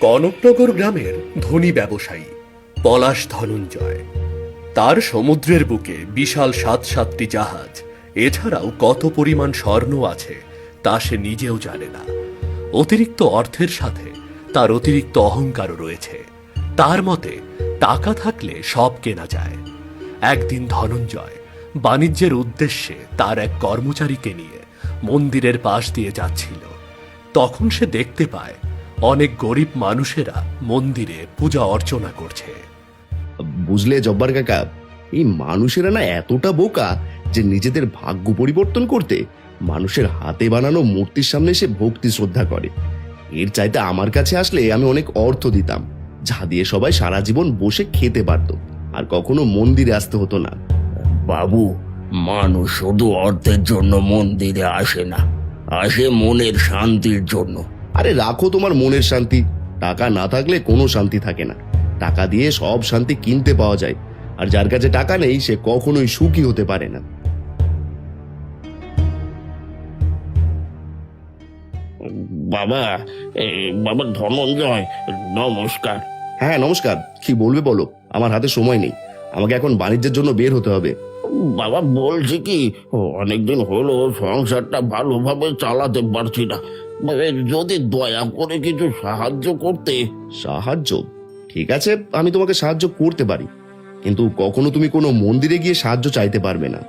কনকনগর গ্রামের ধনী ব্যবসায়ী পলাশ ধনঞ্জয়। তার সমুদ্রের বুকে বিশাল ৭-৭টি জাহাজ, এছাড়াও কত পরিমাণ স্বর্ণ আছে তা সে নিজেও জানে না। অতিরিক্ত অর্থের সাথে তার অতিরিক্ত অহংকারও রয়েছে। তার মতে টাকা থাকলে সব কেনা যায়। একদিন ধনঞ্জয় বাণিজ্যের উদ্দেশ্যে তার এক কর্মচারীকে নিয়ে মন্দিরের পাশ দিয়ে যাচ্ছিল। তখন সে দেখতে পায় অনেক গরিব মানুষেরা মন্দিরে পূজা অর্চনা করছে। বুঝলে জব্বার কাকা, এই মানুষেরা না এতটা বোকা যে নিজেদের ভাগ্য পরিবর্তন করতে মানুষের হাতে বানানো মূর্তির সামনে এসে ভক্তি শ্রদ্ধা করে। এর চাইতে আমার কাছে আসলে আমি অনেক অর্থ দিতাম, যা দিয়ে সবাই সারা জীবন বসে খেতে পারত, আর কখনো মন্দিরে আসতে হতো না। বাবু, মানুষ শুধু অর্থের জন্য মন্দিরে আসে না, আসে মনের শান্তির জন্য। আরে রাখো তোমার মনের শান্তি, টাকা না থাকলে কোনো শান্তি থাকে না। টাকা দিয়ে সব শান্তি কিনতে পাওয়া যায়, আর যার কাছে টাকা নেই সে কখনোই সুখী হতে পারে না। বাবা, বাবা ধনঞ্জয়, নমস্কার। হ্যাঁ নমস্কার, কি বলবে বলো, আমার হাতে সময় নেই, আমাকে এখন বাণিজ্যের জন্য বের হতে হবে। বাবা বলছি কি, অনেকদিন হলো সংসারটা ভালোভাবে চালাতে পারছি না। যদি দয়া করে কিছু সাহায্য করতে। সাহায্য? ঠিক আছে, আমি তোমাকে সাহায্য করতে পারি, কিন্তু কখনো তুমি কোনো মন্দিরে গিয়ে সাহায্য চাইতে পারবে না।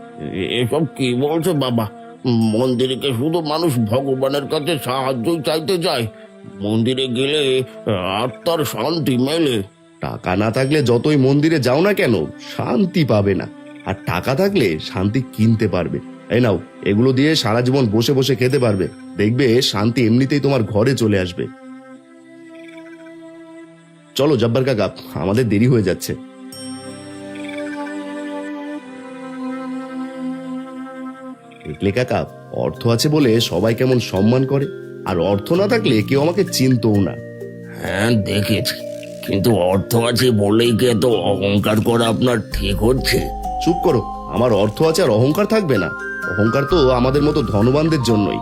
এসব কি বলছো বাবা? মন্দিরে কি শুধু মানুষ ভগবানের কাছে সাহায্যই চাইতে যায়? মন্দিরে গেলে আত্মার শান্তি মেলে। টাকা না থাকলে যতই মন্দিরে যাও না কেন শান্তি পাবে না, আর টাকা থাকলে শান্তি কিনতে পারবে। এই নাও, এগুলো দিয়ে সারা জীবন বসে বসে খেতে পারবে, দেখবে শান্তি এমনিতেই তোমার ঘরে চলে আসবে। চলো জব্বার কাকা, আমাদের দেরি হয়ে যাচ্ছে। দেখলে কাকা, অর্থ আছে বলে সবাই কেমন সম্মান করে, আর অর্থ না থাকলে কেউ আমাকে চিনতও না। হ্যাঁ দেখেছি, কিন্তু অর্থ আছে বলেই কি এত অহংকার করা আপনার ঠিক হচ্ছে? চুপ করো, আমার অর্থ আছে আর অহংকার থাকবে না? অহংকার তো আমাদের মতো ধনবানদের জন্যই।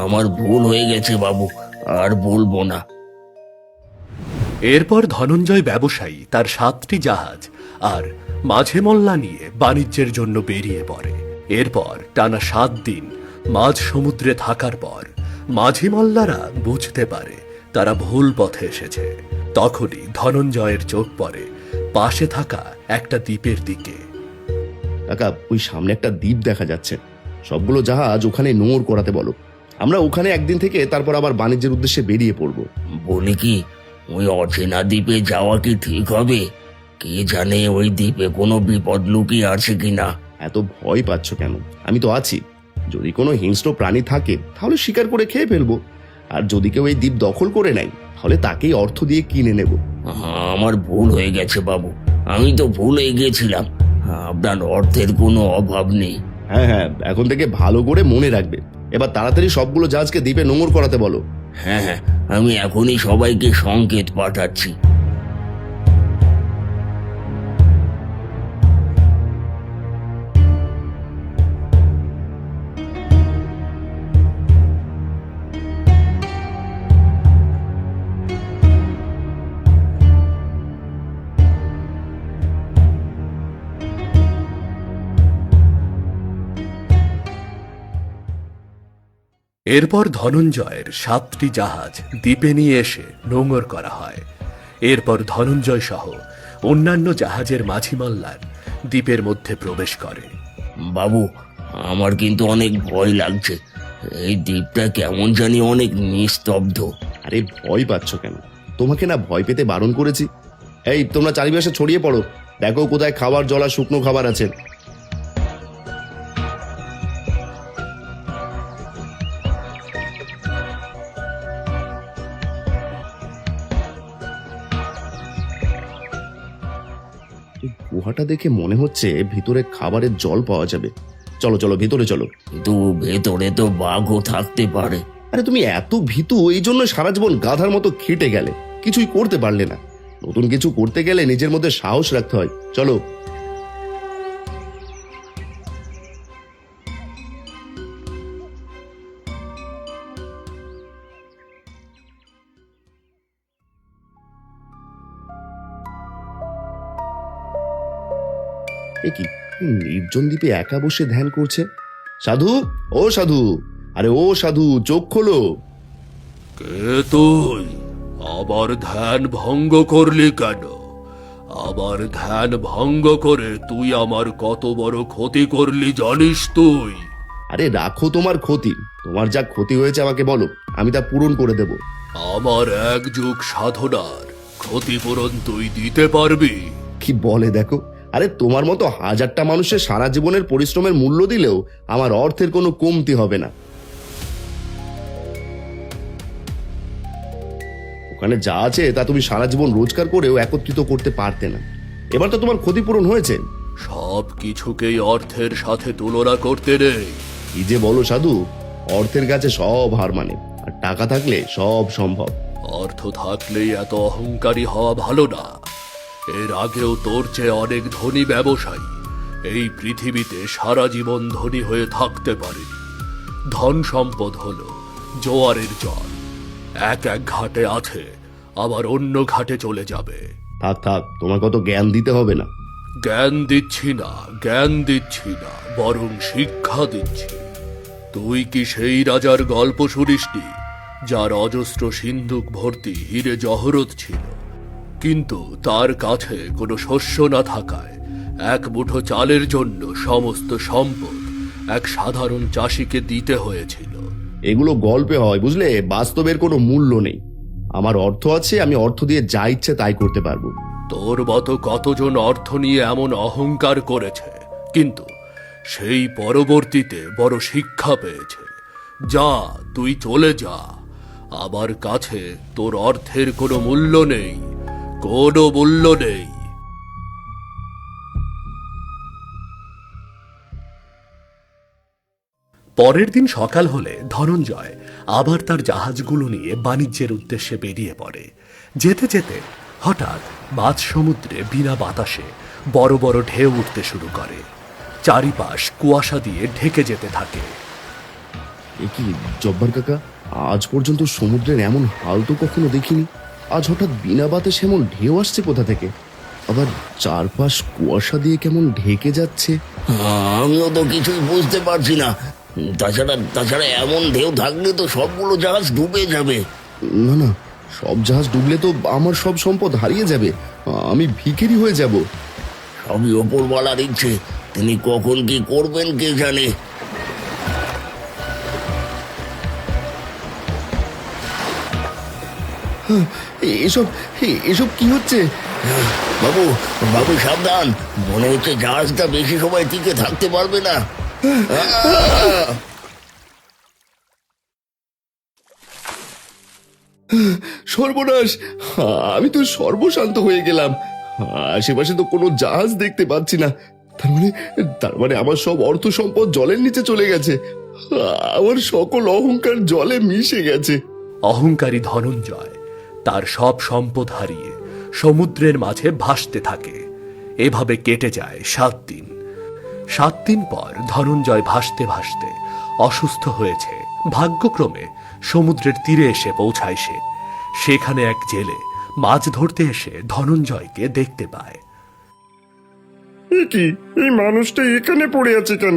আমার ভুল হয়ে গেছে বাবু, আর বলবো না। এরপর ধনঞ্জয় ব্যবসায়ী তার ৭টি জাহাজ আর মাঝে মল্লা নিয়ে বাণিজ্যের জন্য বেরিয়ে পড়ে। এরপর টানা ৭ দিন মাঝ সমুদ্রে থাকার পর মাঝি মল্লারা বুঝতে পারে তারা ভুল পথে এসেছে। তখনই ধনঞ্জয়ের চোখ পড়ে পাশে থাকা একটা দ্বীপের দিকে। কাকা, ওই সামনে একটা দ্বীপ দেখা যাচ্ছে, সবগুলো জাহাজ ওখানে নোঙর করাতে বলো। আমরা ওখানে একদিন থেকে তারপর আবার বাণিজ্যের উদ্দেশ্যে বেরিয়ে পড়বো। বলি কি, ওই অচেনা দ্বীপে যাওয়া কি ঠিক হবে? কে জানে ওই দ্বীপে কোনো বিপদ লুকিয়ে আছে কিনা। এত ভয় পাচ্ছ কেন? আমি তো আছি। যদি কোনো হিংস্র প্রাণী থাকে তাহলে শিকার করে খেয়ে ফেলবো, আর যদি কেউ এই দ্বীপ দখল করে নেয় তাহলে তাকেই অর্থ দিয়ে কিনে নেব। আমার ভুল হয়ে গেছে বাবু, আমি তো ভুলে গিয়েছিলাম আপনার অর্থের কোনো অভাব নেই। হ্যাঁ হ্যাঁ, এখন থেকে ভালো করে মনে রাখবে। এবার তাড়াতাড়ি সবগুলো জাহাজকে দ্বীপে নোঙর করাতে বলো। হ্যাঁ হ্যাঁ, আমি এখনই সবাইকে সংকেত পাঠাচ্ছি। এরপর ধনঞ্জয়ের ৭টি জাহাজ দ্বীপে নিয়ে এসে নোঙর করা হয়। এরপর ধনঞ্জয় সহ অন্যান্য জাহাজের মাঝি মাল্লার দ্বীপের মধ্যে প্রবেশ করে। বাবু, আমার কিন্তু অনেক ভয় লাগছে। এই দ্বীপটা কেমন জানি অনেক নিস্তব্ধ। আরে ভয় পাচ্ছ কেন? তোমাকে না ভয় পেতে বারণ করেছি? এই তোমরা চারিপাশে ছড়িয়ে পড়ো, দেখো কোথায় খাবার জল আর শুকনো খাবার আছে। গুহাটা দেখে মনে হচ্ছে ভিতরে খাবারের জল পাওয়া যাবে। চলো চলো ভিতরে চলো। কিন্তু ভেতরে তো বাঘও থাকতে পারে। আরে তুমি এত ভীতু এই জন্য সারা জীবন গাধার মতো খেটে গেলে, কিছুই করতে পারলে না। নতুন কিছু করতে গেলে নিজের মধ্যে সাহস রাখতে হয়। চলো। এ কি, নির্জন দ্বীপে একা বসে ধ্যান করছে? সাধু, ও সাধু, আরে ও সাধু, চোখ খোলো। কে তুই? আবার ধ্যান ভঙ্গ করলি কেন? আবার ধ্যান ভঙ্গ করে তুই আমার কত বড় ক্ষতি করলি জানিস তুই? আরে রাখো তোমার ক্ষতি, তোমার যা ক্ষতি হয়েছে আমাকে বলো, আমি তা পূরণ করে দেব। আমার এক যুগ সাধনার ক্ষতিপূরণ তুই দিতে পারবি? কি বলে দেখো, আরে তোমার মতো হাজারটা মানুষের সারা জীবনের পরিশ্রমের মূল্য দিলেও আমার অর্থের কোনো কমতি হবে না। ওখানে যা আছে তা তুমি সারা জীবন রোজগার করেও একত্রিত করতে পারতে না। এবার তো তোমার ক্ষতিপূরণ হয়েছে। সব কিছুকেই অর্থের সাথে তুলনা করতে নেই। কি যে বলো সাধু, অর্থের কাছে সব হার মানে, আর টাকা থাকলে সব সম্ভব। অর্থ থাকলেই এত অহংকারী হওয়া ভালো না। এর আগেও তোর চেয়ে অনেক ধনী ব্যবসায়ী এই পৃথিবীতে সারা জীবন ধনী হয়ে থাকতে পারেনি। ধন সম্পদ হলো জোয়ারের জল, এক এক ঘাটে আছে আবার অন্য ঘাটে চলে যাবে। থাক থাক, তোমার কত জ্ঞান দিতে হবে না। জ্ঞান দিচ্ছি না, জ্ঞান দিচ্ছি না, বরং শিক্ষা দিচ্ছি। তুই কি সেই রাজার গল্প শুনিসনি যার অজস্র সিন্ধুক ভর্তি হীরে জহরত ছিল, কিন্তু তার কাছে কোনো শস্য না থাকায় এক মুঠো চালের জন্য সমস্ত সম্পদ এক সাধারণ চাষিকে দিতে হয়েছিল? এগুলো গল্পে হয় বুঝলে, বাস্তবের কোনো মূল্য নেই। আমার অর্থ আছে, আমি অর্থ দিয়ে যা ইচ্ছে তাই করতে পারবো। তোর মতো কতজন অর্থ নিয়ে এমন অহংকার করেছে, কিন্তু সেই পরবর্তীতে বড় শিক্ষা পেয়েছে। যা, তুই চলে যা। আমার কাছে তোর অর্থের কোনো মূল্য নেই, কোনো মূল্য নেই। পরের দিন সকাল হলে ধনঞ্জয় আবার তার জাহাজগুলো নিয়ে বাণিজ্যের উদ্দেশ্যে বেরিয়ে পড়ে। যেতে যেতে হঠাৎ মাঝ সমুদ্রে বিনা বাতাসে বড় বড় ঢেউ উঠতে শুরু করে। চারিপাশ কুয়াশা দিয়ে ঢেকে যেতে থাকে। এ কি জব্বার কাকা, আজ পর্যন্ত সমুদ্রের এমন হাল তো কখনো দেখিনি। আজ হঠাৎ বিনা বাতাসে এমন ঢেউ আসছে কোথা থেকে? আবার চারপাশ কুয়াশা দিয়ে কেমন ঢেকে যাচ্ছে। আমিও তো কিছুই বুঝতে পারছি না। তাছাড়া এমন ঢেউ থাকলে তো সবগুলো জাহাজ ডুবে যাবে। না না, সব জাহাজ ডুবলে তো আমার সব সম্পদ হারিয়ে যাবে, আমি ভিখারি হয়ে যাব। সবই ওপরওয়ালার ইচ্ছে, তিনি কখন কি করবেন কে জানে। এসব এসব কি হচ্ছে? বাবু, বাবু সাবধান, মনে হচ্ছে জাহাজটা বেশি সময় টিকে থাকতে পারবে না। সর্বনাশ, আমি তো সর্বশান্ত হয়ে গেলাম। আশেপাশে তো কোনো জাহাজ দেখতে পাচ্ছি না। তার মানে আমার সব অর্থ সম্পদ জলের নিচে চলে গেছে। আমার সকল অহংকার জলে মিশে গেছে। অহংকারী ধনঞ্জয় তার সব সম্পদ হারিয়ে সমুদ্রের মাঝে ভাসতে থাকে। এভাবে কেটে যায় 7 দিন। 7 দিন পর ধনঞ্জয় ভাসতে ভাসতে অসুস্থ হয়েছে। ভাগ্যক্রমে সমুদ্রের তীরে এসে পৌঁছায় সে। সেখানে এক জেলে মাছ ধরতে এসে ধনঞ্জয়কে দেখতে পায়। কি, এই মানুষটা এখানে পড়ে আছে কেন?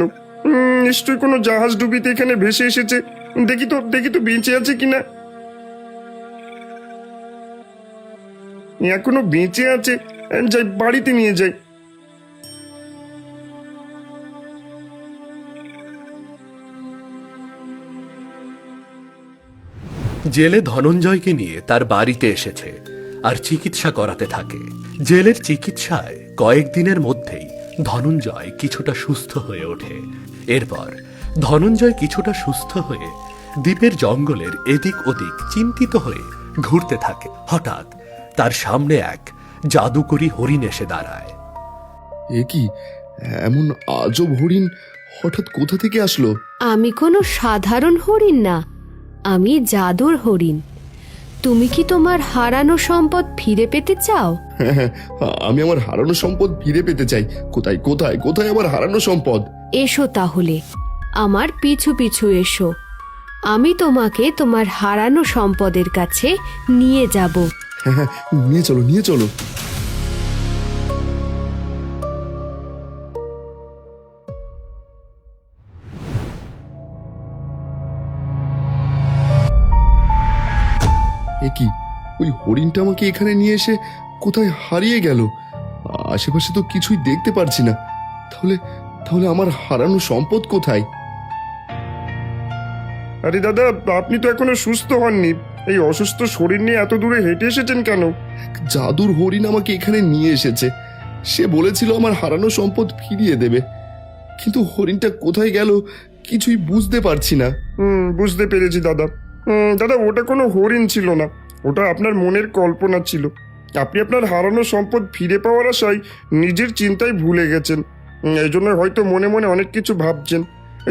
নিশ্চয়ই কোনো জাহাজ ডুবিতে এখানে ভেসে এসেছে। দেখি তো বেঁচে আছে কিনা। এখনো বেঁচে আছে, যাই বাড়িতে নিয়ে যাই। জেলে ধনঞ্জয়কে নিয়ে তার বাড়িতে এসেছে আর চিকিৎসা করাতে থাকে। জেলের চিকিৎসায় কয়েকদিনের মধ্যেই ধনঞ্জয় কিছুটা সুস্থ হয়ে ওঠে। এরপর ধনঞ্জয় কিছুটা সুস্থ হয়ে দ্বীপের জঙ্গলের এদিক ওদিক চিন্তিত হয়ে ঘুরতে থাকে। হঠাৎ তার সামনে এক জাদুকরী হরিণ এসে দাঁড়ায়। এ কি, এমন আজব হরিণ হঠাৎ কোথা থেকে আসলো? আমি কোনো সাধারণ হরিণ না, আমি জাদুর হরিণ। তুমি কি তোমার হারানো সম্পদ ফিরে পেতে চাও? হ্যাঁ, আমি আমার হারানো সম্পদ ফিরে পেতে চাই। কোথায় কোথায় কোথায় আমার হারানো সম্পদ? এসো তাহলে, আমার পিছু পিছু এসো। আমি তোমাকে তোমার হারানো সম্পদের কাছে নিয়ে যাব। হ্যাঁ, নিয়ে চলো নিয়ে চলো। এ কি, ওই হরিণটা আমাকে এখানে নিয়ে এসে কোথায় হারিয়ে গেল? আশেপাশে তো কিছুই দেখতে পারছি না। তাহলে তাহলে আমার হারানো সম্পদ কোথায়? আরে দাদা, আপনি তো এখনো সুস্থ হননি। এই অসুস্থ শরীর নিয়ে এত দূরে হেঁটে এসেছেন কেন? এক জাদুর হরিণ আমাকে এখানে নিয়ে এসেছে। সে বলেছিল আমার হারানো সম্পদ ফিরিয়ে দেবে, কিন্তু হরিণটা কোথায় গেল কিছুই বুঝতে পারছি না। বুঝতে পেরেছি দাদা। দাদা, ওটা কোনো হরিণ ছিল না, ওটা আপনার মনের কল্পনা ছিল। আপনি আপনার হারানো সম্পদ ফিরে পাওয়ার আশায় নিজের চিন্তায় ভুলে গেছেন। এই জন্য হয়তো মনে মনে অনেক কিছু ভাবছেন।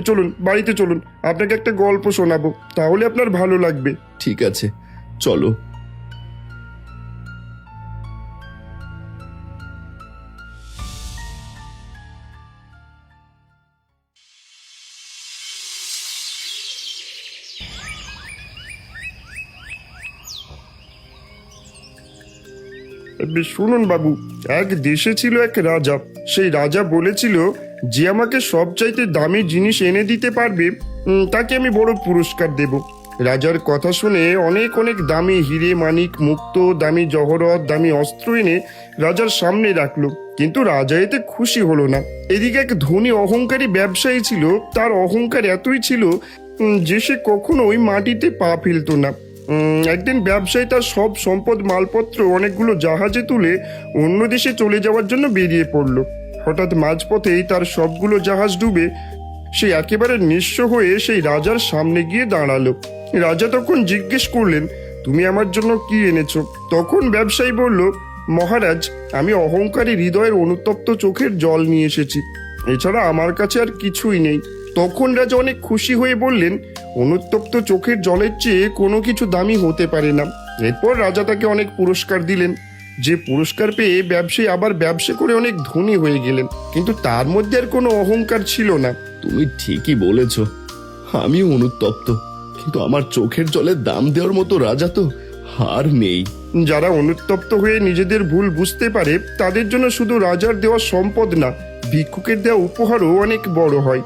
চলুন, বাড়িতে চলুন, আপনাকে একটা গল্প শোনাবো, তাহলে আপনার ভালো লাগবে। ঠিক আছে, চলো। শুনুন বাবু, এক দেশে ছিল এক রাজা। সেই রাজা বলেছিল, যে আমাকে সবচাইতে দামি জিনিস এনে দিতে পারবে তাকে আমি বড় পুরস্কার দেব। রাজার কথা শুনে অনেক অনেক দামি হিরে মানিক মুক্ত, দামি জহরত, দামি অস্ত্র এনে রাজার সামনে রাখলো। কিন্তু রাজা এতে খুশি হলো না। এদিকে এক ধনী অহংকারী ব্যবসায়ী ছিল। তার অহংকার এতই ছিল যে সে কখনোই মাটিতে পা ফেলতো না। একদিন ব্যবসায়ী তার সব সম্পদ মালপত্র অনেকগুলো জাহাজে তুলে অন্য দেশে চলে যাওয়ার জন্য বেরিয়ে পড়ল। হঠাৎ মাঝপথেই তার সবগুলো জাহাজ ডুবে সে একেবারে নিঃস্ব হয়ে সেই রাজার সামনে গিয়ে দাঁড়ালো। রাজা তখন জিজ্ঞেস করলেন, তুমি আমার জন্য কি এনেছো? তখন ব্যবসায়ী বলল, মহারাজ, আমি অহংকারী হৃদয়ের অনুতপ্ত চোখের জল নিয়ে এসেছি। এছাড়া আমার কাছে আর কিছুই নেই। তখন রাজা অনেক খুশি হয়ে বললেন, অনুতপ্ত চোখের জলের চেয়ে কোনো কিছু দামি হতে পারে না। এরপর রাজা তাকে অনেক পুরস্কার দিলেন। যে পুরস্কার পেয়ে ব্যবসায়ী আবার ব্যবসা করে অনেক ধনী হয়ে গেলেন, কিন্তু তার মধ্যে আর কোনো অহংকার ছিল না। তুমি ঠিকই বলেছ, আমিও অনুতপ্ত, কিন্তু আমার চোখের জলের দাম দেওয়ার মতো রাজা তো আর নেই। যারা অনুতপ্ত হয়ে নিজেদের ভুল বুঝতে পারে, তাদের জন্য শুধু রাজার দেওয়া সম্পদ না, ভিক্ষুকের দেওয়া উপহারও অনেক বড় হয়।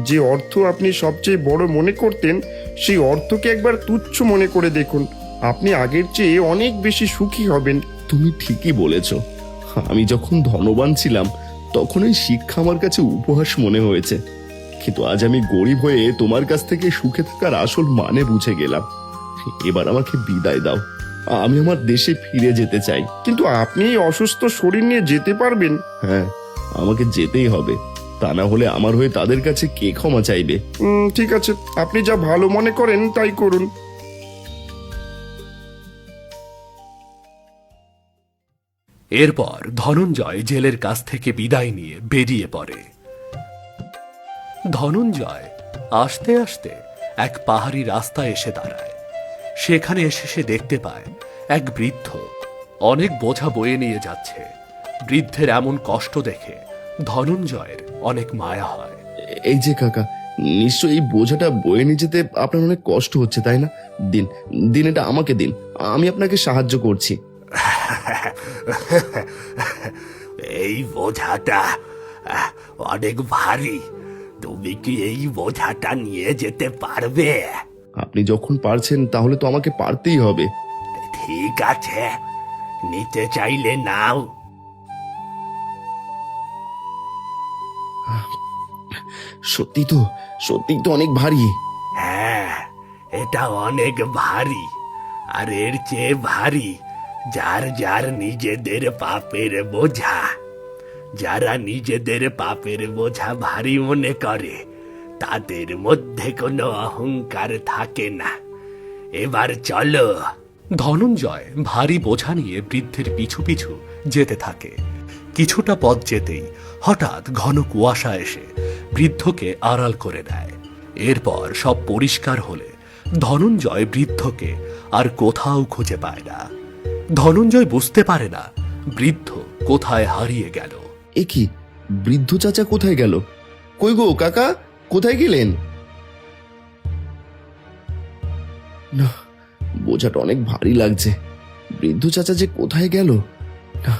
যে অর্থ আপনি সবচেয়ে বড় মনে করতেন, সেই অর্থকে একবার তুচ্ছ মনে করে দেখুন, আপনি আগের চেয়ে অনেক বেশি সুখী হবেন। তুমি ঠিকই বলেছ। আমি যখন ধনবান ছিলাম তখন ওই শিক্ষা আমার কাছে উপহাস মনে হয়েছে, কিন্তু আজ আমি গরিব হয়ে তোমার কাছ থেকে সুখে থাকার আসল মানে বুঝে গেলাম। এবার আমাকে বিদায় দাও, আমি আমার দেশে ফিরে যেতে চাই। কিন্তু আপনি এই অসুস্থ শরীর নিয়ে যেতে পারবেন? হ্যাঁ, আমাকে যেতেই হবে, তা না হলে আমার হয়ে তাদের কাছে কে ক্ষমা চাইবে? ঠিক আছে, আপনি যা ভালো মনে করেন তাই করুন। এরপর ধনঞ্জয় জেলের কাছ থেকে বিদায় নিয়ে বেরিয়ে পড়ে। ধনঞ্জয় আস্তে আস্তে এক পাহাড়ি রাস্তায় এসে দাঁড়ায়। সেখানে এসে সে দেখতে পায় এক বৃদ্ধ অনেক বোঝা বয়ে নিয়ে যাচ্ছে। বৃদ্ধের এমন কষ্ট দেখে ধনঞ্জয়ের অনেক মায়া হয়। এই যে কাকা, নিশ্চয়ই এই বোঝাটা বয়ে নিয়ে যেতে আপনার অনেক কষ্ট হচ্ছে, তাই না? দিন দিন, এটা আমাকে দিন, আমি আপনাকে সাহায্য করছি। এই বোঝাটা অনেক ভারী, তুমি কি এই বোঝাটা নিয়ে যেতে পারবে? আপনি যখন পারছেন তাহলে তো আমাকে পারতেই হবে। ঠিক আছে, নিতে চাইলে নাও। সত্যি তো অনেক ভারী। হ্যাঁ, এটা অনেক ভারী, আর এর চেয়ে ভারী যার যার নিজেদের পাপের বোঝা। যারা নিজেদের পাপের বোঝা ভারী মনে করে, তাদের মধ্যে কোনো অহংকার থাকে না। এবার চলো। ধনঞ্জয় ভারী বোঝা নিয়ে বৃদ্ধের পিছু পিছু যেতে থাকে। কিছুটা পথ যেতেই হঠাৎ ঘন কুয়াশা এসে বৃদ্ধকে আড়াল করে দেয়। এরপর সব পরিষ্কার হলে ধনঞ্জয় বৃদ্ধকে আর কোথাও খুঁজে পায় না। ধনঞ্জয় বুঝতে পারে না বৃদ্ধ কোথায় হারিয়ে গেল। এ কি, বৃদ্ধ চাচা কোথায় গেল? কই গো কাকা, কোথায় গেলেন? না, বোঝাটা অনেক ভারী লাগছে। বৃদ্ধ চাচা যে কোথায় গেল? না,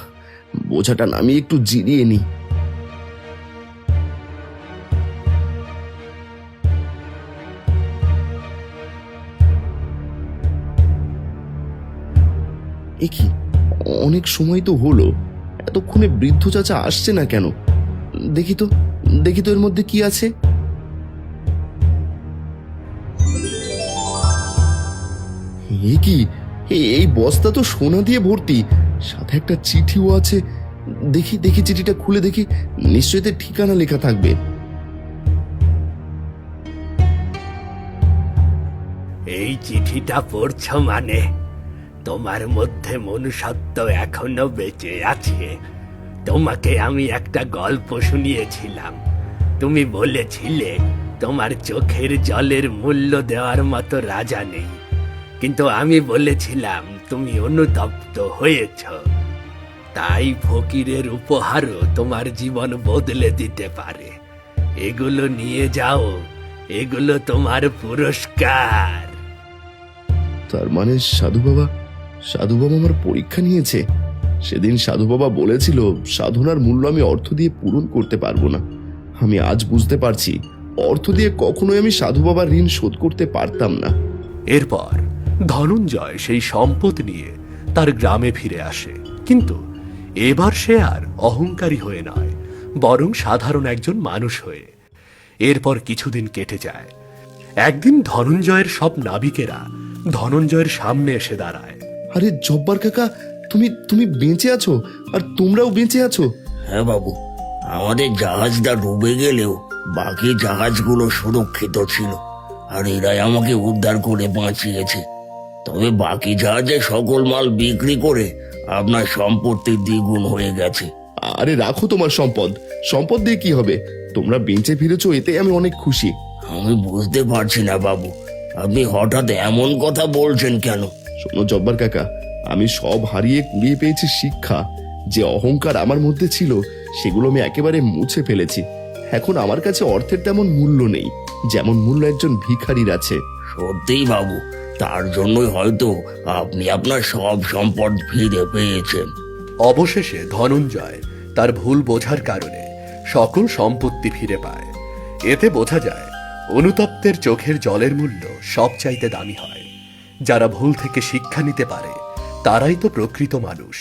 বোঝাটা নামিয়ে একটু জিরিয়ে নি। এ কি, অনেক সময় তো হলো, এতক্ষণে বৃদ্ধ চাচা আসছে না কেন? দেখি তো, দেখি তো এর মধ্যে কি আছে। এ কি, এই বস্তা তো সোনা দিয়ে ভর্তি, সাথে একটা চিঠিও আছে। দেখি দেখি চিঠিটা খুলে দেখি, নিশ্চয়ই এতে ঠিকানা লেখা থাকবে। এই চিঠিটা পড়ছো মানে তোমার মধ্যে মনুষ্যত্ব এখনো বেঁচে আছে। তোমাকে আমি একটা গল্প শুনিয়েছিলাম, তুমি বলেছিলে তোমার চোখের জলের মূল্য দেওয়ার মতো রাজা নেই, কিন্তু আমি বলেছিলাম তুমি অনুতপ্ত হয়েছ, তাই ফকিরের উপহারও তোমার জীবন বদলে দিতে পারে। এগুলো নিয়ে যাও, এগুলো তোমার পুরস্কার। তার মানে সাধু বাবা আমার পরীক্ষা নিয়েছে। সেদিন সাধু বাবা বলেছিল সাধনার মূল্য আমি অর্থ দিয়ে পূরণ করতে পারবো না। আমি আজ বুঝতে পারছি অর্থ দিয়ে কখনোই আমি সাধু বাবার ঋণ শোধ করতে পারতাম না। এরপর ধনঞ্জয় সেই সম্পদ নিয়ে তার গ্রামে ফিরে আসে, কিন্তু এবার সে আর অহংকারী হয়ে নয়, বরং সাধারণ একজন মানুষ হয়ে। এরপর কিছুদিন কেটে যায়। একদিন ধনঞ্জয়ের সব নাবিকেরা ধনঞ্জয়ের সামনে এসে দাঁড়ায়। আরে জব্বার কাকা, তুমি বেঁচে আছো? আর তোমরাও বেঁচে আছো? হ্যাঁ বাবু, আমাদের জাহাজটা ডুবে গেলেও বাকি জাহাজগুলো সুরক্ষিত ছিল, আর এরাই আমাকে উদ্ধার করে বাঁচিয়েছে। তবে বাকি জাহাজে সকল মাল বিক্রি করে আপনার সম্পত্তি দ্বিগুণ হয়ে গেছে। আরে রাখো তোমার সম্পদ দিয়ে কি হবে? তোমরা বেঁচে ফিরেছো, এতে আমি অনেক খুশি। আমি বুঝতে পারছি না বাবু, আপনি হঠাৎ এমন কথা বলছেন কেন? শোনো জব্বার কাকা, আমি সব হারিয়ে কুড়িয়ে পেয়েছি শিক্ষা। যে অহংকার আমার মধ্যে ছিল সেগুলো আমি একেবারে মুছে ফেলেছি। এখন আমার কাছে অর্থের তেমন মূল্য নেই, যেমন মূল্য একজন ভিখারির আছে। সত্যিই বাবু, তার জন্যই হয়তো আপনি আপনার সব সম্পদ ফিরে পেয়েছেন। অবশেষে ধনঞ্জয় তার ভুল বোঝার কারণে সকল সম্পত্তি ফিরে পায়। এতে বোঝা যায় অনুতপ্তের চোখের জলের মূল্য সবচাইতে দামি হয়। যারা ভুল থেকে শিক্ষা নিতে পারে তারাই তো প্রকৃত মানুষ।